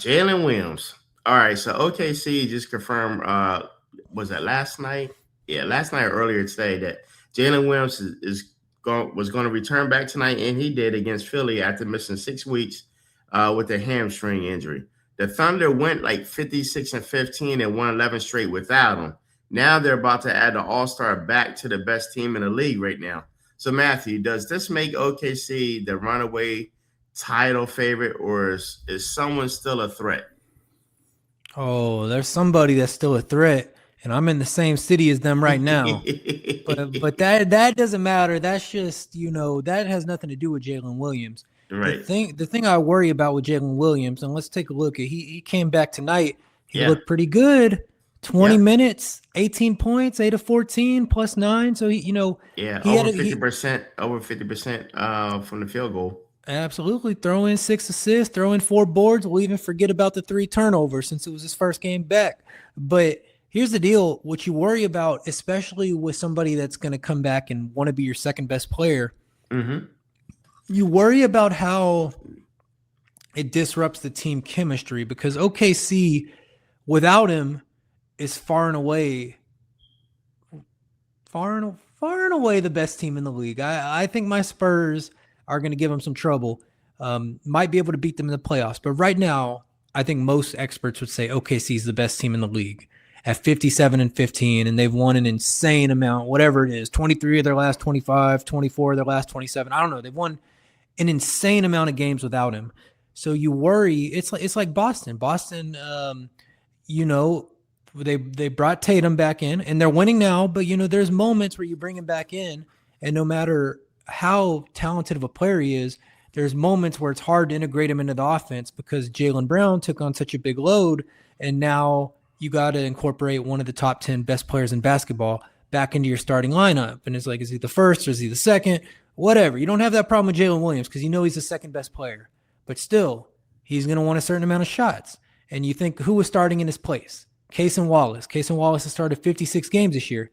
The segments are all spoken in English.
Jalen Williams. All right, so OKC just confirmed. Was that last night? Yeah, last night or earlier today that Jalen Williams was going to return back tonight, and he did against Philly after missing 6 weeks with a hamstring injury. The Thunder went like 56-15 and won 11 straight without him. Now they're about to add the All Star back to the best team in the league right now. So Matthew, does this make OKC the runaway title favorite, or is someone still a threat? Oh, there's somebody that's still a threat, and I'm in the same city as them right now. But that doesn't matter. That's just, that has nothing to do with Jalen Williams. The Right. thing the thing I worry about with Jalen Williams, and let's take a look at he came back tonight. He Yeah. looked pretty good. 20 Yep. minutes, 18 points, 8 of 14 plus 9. So Yeah. he had he 50% from the field goal. absolutely throw in 6 assists, throw in 4 boards. We'll even forget about the 3 turnovers since it was his first game back. But here's the deal: what you worry about, especially with somebody that's going to come back and want to be your second best player, Mm-hmm. you worry about how it disrupts the team chemistry, because OKC without him is far and away the best team in the league. I think my Spurs are going to give them some trouble. Might be able to beat them in the playoffs, but right now, I think most experts would say OKC is the best team in the league at 57-15, and they've won an insane amount, whatever it is, 23 of their last 25, 24 of their last 27. I don't know. They've won an insane amount of games without him. So you worry. It's like Boston. Boston, you know, they brought Tatum back in, and they're winning now. But there's moments where you bring him back in, and no matter how talented of a player he is, there's moments where it's hard to integrate him into the offense because Jaylen Brown took on such a big load, and now you got to incorporate one of the top 10 best players in basketball back into your starting lineup. And it's like, is he the first or is he the second? Whatever. You don't have that problem with Jalen Williams because he's the second best player. But still, he's going to want a certain amount of shots. And you think, who was starting in his place? Cason Wallace. Cason Wallace has started 56 games this year.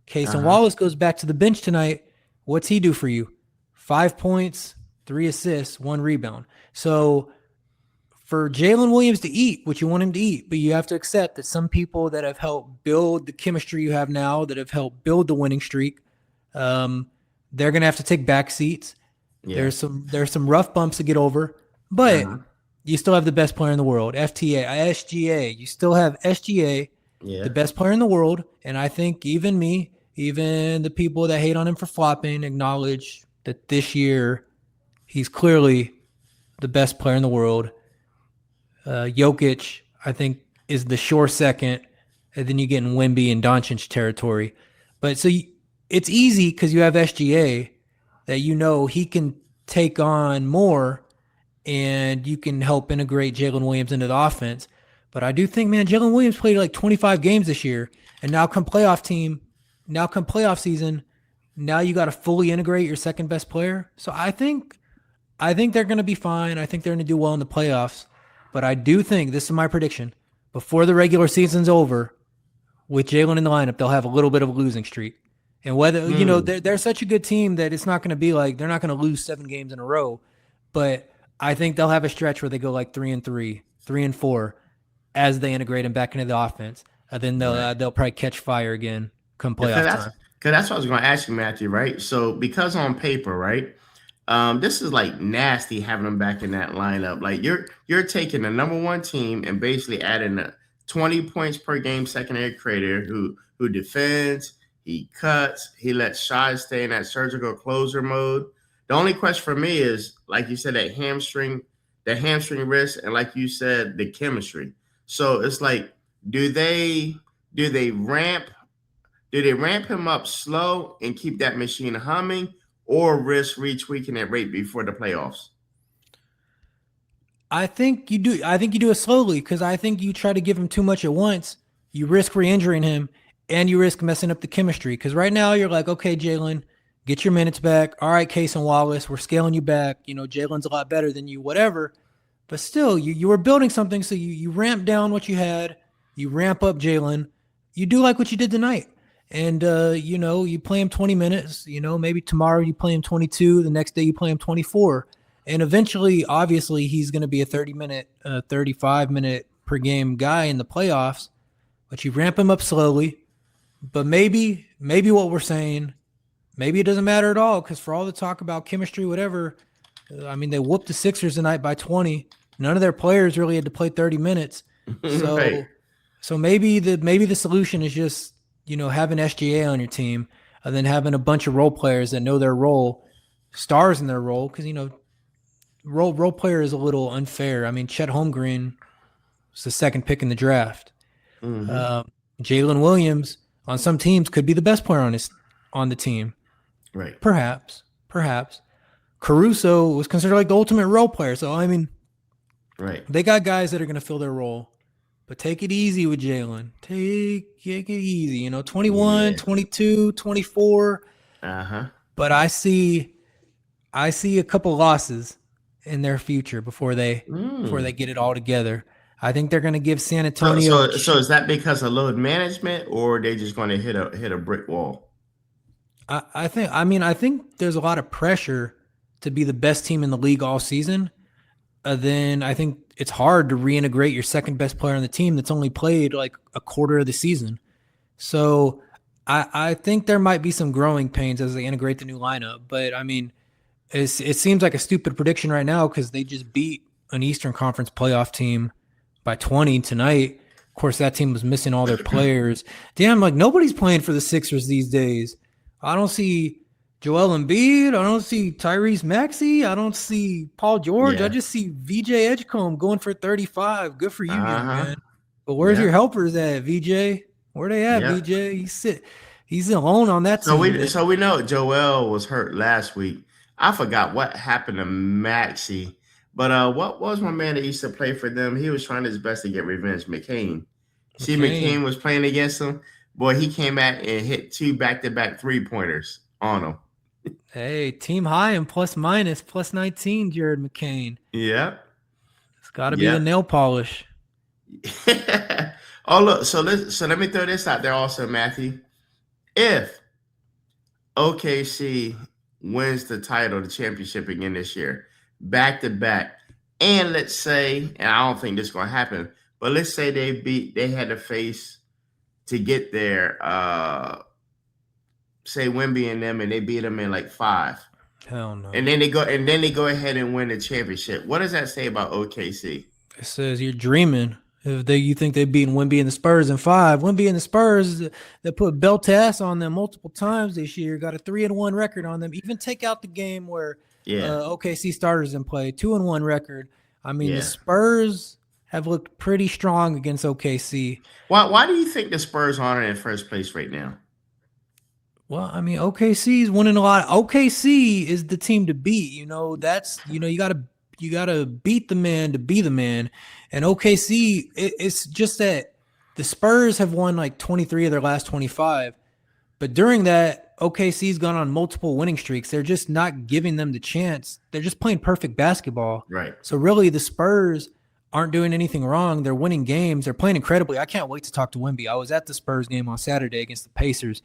Cason Uh-huh. Wallace goes back to the bench tonight. What's he do for you? 5 points, 3 assists, 1 rebound. So for Jalen Williams to eat what you want him to eat, but you have to accept that some people that have helped build the chemistry you have now, that have helped build the winning streak, they're going to have to take back seats. Yeah. There's some rough bumps to get over, but Uh-huh. you still have the best player in the world, SGA. You still have SGA, Yeah. the best player in the world, and I think even the people that hate on him for flopping acknowledge that this year he's clearly the best player in the world. Jokic, I think, is the sure second, and then you get in Wemby and Doncic territory. But it's easy because you have SGA that he can take on more, and you can help integrate Jalen Williams into the offense. But I do think, man, Jalen Williams played like 25 games this year, and now come playoff season, now you got to fully integrate your second best player. So I think they're going to be fine. I think they're going to do well in the playoffs. But I do think, this is my prediction, before the regular season's over, with Jalen in the lineup, they'll have a little bit of a losing streak. And whether, they're such a good team that it's not going to be like, they're not going to lose 7 games in a row. But I think they'll have a stretch where they go like 3-3, 3-4 as they integrate him back into the offense. And then Right. they'll probably catch fire again come Because playoff that's time. because that's what I was going to ask you, Matthew. Right. So because on paper, right, this is like nasty having them back in that lineup. Like you're taking the number one team and basically adding a 20 points per game secondary creator who defends, he cuts, he lets shots stay in that surgical closer mode. The only question for me is, like you said, the hamstring risk, and like you said, the chemistry. So it's like, do they do they ramp do they ramp him up slow and keep that machine humming, or risk retweaking it right before the playoffs? I think you do. I think you do it slowly because I think you try to give him too much at once. You risk re-injuring him, and you risk messing up the chemistry. Because right now you're like, okay, Jalen, get your minutes back. All right, Case and Wallace, we're scaling you back. Jalen's a lot better than you, whatever. But still, you were building something, so you ramp down what you had. You ramp up Jalen. You do like what you did tonight. And, you play him 20 minutes. Maybe tomorrow you play him 22. The next day you play him 24. And eventually, obviously, he's going to be a 30-minute, 35-minute per game guy in the playoffs, but you ramp him up slowly. But maybe what we're saying, maybe it doesn't matter at all, because for all the talk about chemistry, whatever, I mean, they whooped the Sixers tonight by 20. None of their players really had to play 30 minutes. Right. So maybe the solution is just, having SGA on your team and then having a bunch of role players that know their role, stars in their role, because, role player is a little unfair. I mean, Chet Holmgren was the second pick in the draft. Jalen Williams on some teams could be the best player on the team. Right. Perhaps. Caruso was considered like the ultimate role player. So, I mean, Right. they got guys that are going to fill their role. But take it easy with Jalen. Take it easy. 21, 22, 24. But I see a couple losses in their future before they get it all together. I think they're going to give San Antonio. So is that because of load management, or are they just going to hit a brick wall? I think there's a lot of pressure to be the best team in the league all season. Then I think it's hard to reintegrate your second best player on the team that's only played like a quarter of the season. So I think there might be some growing pains as they integrate the new lineup. But I mean, it seems like a stupid prediction right now because they just beat an Eastern Conference playoff team by 20 tonight. Of course, that team was missing all their players. Damn, like nobody's playing for the Sixers these days. I don't see Joel Embiid. I don't see Tyrese Maxey. I don't see Paul George. I just see VJ Edgecombe going for 35. Good for you, young man. But where's your helpers at, VJ? Where they at, VJ? He's alone on that team. So we know Joel was hurt last week. I forgot what happened to Maxey. But what was my man that used to play for them? He was trying his best to get revenge. McCain. See, McCain was playing against him. Boy, he came out and hit 2 back-to-back 3-pointers on him. Hey, team high and plus 19, Jared McCain. Yep. It's got to be the nail polish. Oh, look. So let me throw this out there also, Matthew. If OKC wins the title, the championship again this year, back-to-back, and let's say, and I don't think this is going to happen, but let's say they had to face to get there, say Wemby and them, and they beat them in like 5. Hell no. And then they go ahead and win the championship. What does that say about OKC? It says you're dreaming. If you think they've beaten Wemby and the Spurs in 5. Wemby and the Spurs, they put belt ass on them multiple times this year. Got a 3-1 record on them. Even take out the game where OKC starters in play, 2-1 record. I mean, the Spurs have looked pretty strong against OKC. Why do you think the Spurs aren't in first place right now? Well, I mean, OKC is winning a lot. OKC is the team to beat. That's you gotta beat the man to be the man. And OKC, it's just that the Spurs have won like 23 of their last 25. But during that, OKC's gone on multiple winning streaks. They're just not giving them the chance. They're just playing perfect basketball. Right. So really, the Spurs aren't doing anything wrong. They're winning games. They're playing incredibly. I can't wait to talk to Wemby. I was at the Spurs game on Saturday against the Pacers.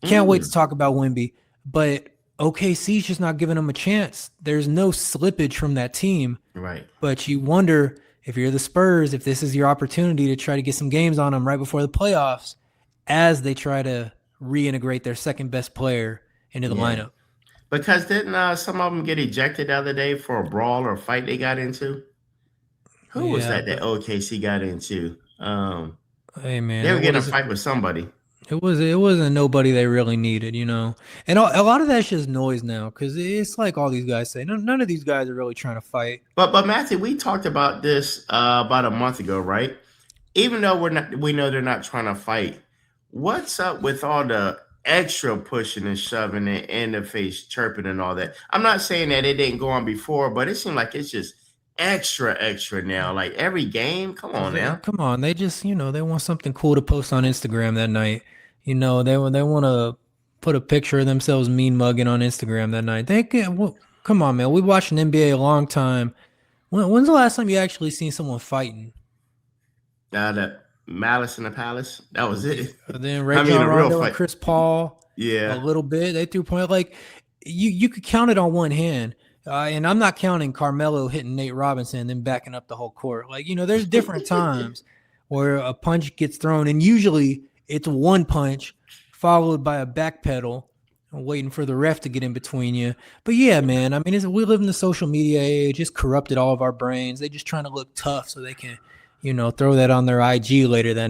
Can't wait to talk about Wemby. But OKC's just not giving them a chance. There's no slippage from that team. Right. But you wonder if you're the Spurs, if this is your opportunity to try to get some games on them right before the playoffs as they try to reintegrate their second best player into the lineup. Because didn't some of them get ejected the other day for a brawl or a fight they got into? Who was that OKC got into? Hey, man. They were getting a fight with somebody. It wasn't nobody they really needed, And a lot of that's just noise now because it's like all these guys say. None of these guys are really trying to fight. But Matthew, we talked about this about a month ago, right? Even though we know they're not trying to fight. What's up with all the extra pushing and shoving and in the face chirping and all that? I'm not saying that it didn't go on before, but it seemed like it's just extra now. Like every game, come on now. Come on, they just they want something cool to post on Instagram that night. They want to put a picture of themselves mean mugging on Instagram that night. Come on, man. We watched an NBA a long time. When's the last time you actually seen someone fighting? That Malice in the Palace. That was it. Then John Rondo and Chris Paul. Yeah, a little bit. They threw point like you could count it on one hand. And I'm not counting Carmelo hitting Nate Robinson and then backing up the whole court. Like, there's different times where a punch gets thrown, and usually it's one punch followed by a back pedal, waiting for the ref to get in between you. But yeah, man, I mean, we live in the social media age. It's corrupted all of our brains. They're just trying to look tough so they can, throw that on their IG later that